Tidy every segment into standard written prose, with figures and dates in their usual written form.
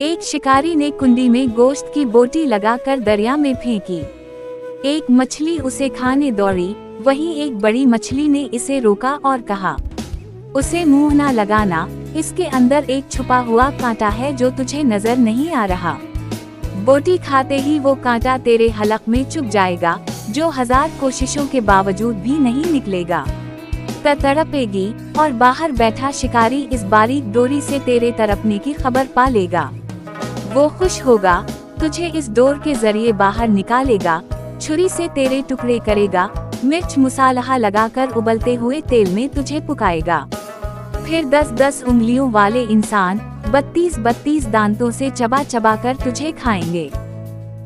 एक शिकारी ने कुंडी में गोश्त की बोटी लगाकर दरिया में फेंकी। एक मछली उसे खाने दौड़ी, वहीं एक बड़ी मछली ने इसे रोका और कहा, उसे मुंह ना लगाना, इसके अंदर एक छुपा हुआ कांटा है जो तुझे नजर नहीं आ रहा। बोटी खाते ही वो कांटा तेरे हलक में चुभ जाएगा, जो 1000 कोशिशों के बावजूद भी नहीं निकलेगा। तड़पेगी और बाहर बैठा शिकारी इस बारीक डोरी से तेरे तड़पने की खबर पा लेगा। वो खुश होगा, तुझे इस डोर के जरिए बाहर निकालेगा, छुरी से तेरे टुकड़े करेगा, मिर्च मसाला लगाकर उबलते हुए तेल में तुझे पकाएगा। फिर 10-10 उंगलियों वाले इंसान 32-32 दांतों से चबा चबा कर तुझे खाएंगे।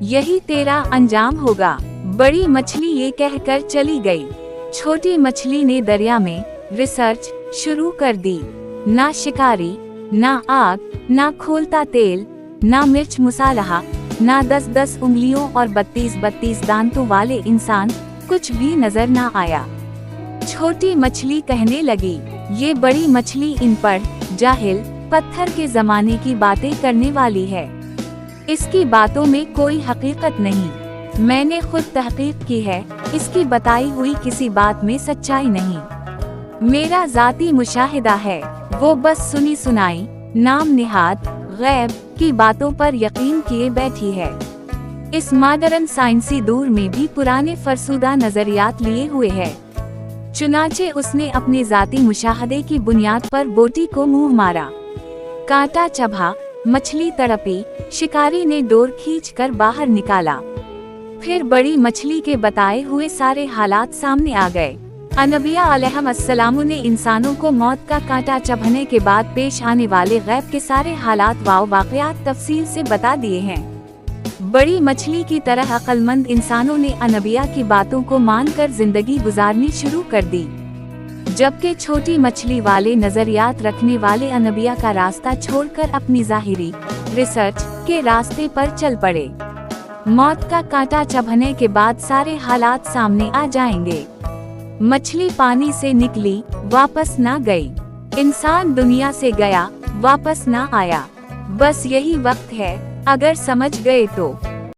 यही तेरा अंजाम होगा। बड़ी मछली ये कहकर चली गई। छोटी मछली ने दरिया में रिसर्च शुरू कर दी। ना शिकारी, ना आग, ना खोलता तेल, ना मिर्च मसाला, ना 10-10 उंगलियों और 32-32 दांतों वाले इंसान, कुछ भी नजर ना आया। छोटी मछली कहने लगी, ये बड़ी मछली इन पर जाहिल पत्थर के जमाने की बातें करने वाली है। इसकी बातों में कोई हकीकत नहीं। मैंने खुद तहकीक की है, इसकी बताई हुई किसी बात में सच्चाई नहीं। मेरा जाती मुशाहिदा है, वो बस सुनी सुनाई नाम निहाद गैब की बातों पर यकीन किए बैठी है। इस मॉडर्न साइंसी दौर में भी पुराने फरसुदा नजरियात लिए हुए है। चुनाचे उसने अपने जाती मुशाहदे की बुनियाद पर बोटी को मुंह मारा। कांटा चबा, मछली तड़पी, शिकारी ने डोर खींचकर बाहर निकाला। फिर बड़ी मछली के बताए हुए सारे हालात सामने आ गए। अनबिया अलैहिस्सलाम ने इंसानों को मौत का कांटा चबने के बाद पेश आने वाले गैब के सारे हालात व वाक़यात तफसील से बता दिए हैं। बड़ी मछली की तरह अक्लमंद इंसानों ने अनबिया की बातों को मानकर जिंदगी गुजारनी शुरू कर दी, जबकि छोटी मछली वाले नजरियात रखने वाले अनबिया का रास्ता छोड़कर अपनी ज़ाहिरी रिसर्च के रास्ते पर चल पड़े। मौत का कांटा चबने के बाद सारे हालात सामने आ जाएंगे। मछली पानी से निकली, वापस ना गई। इंसान दुनिया से गया, वापस ना आया। बस यही वक्त है, अगर समझ गए तो।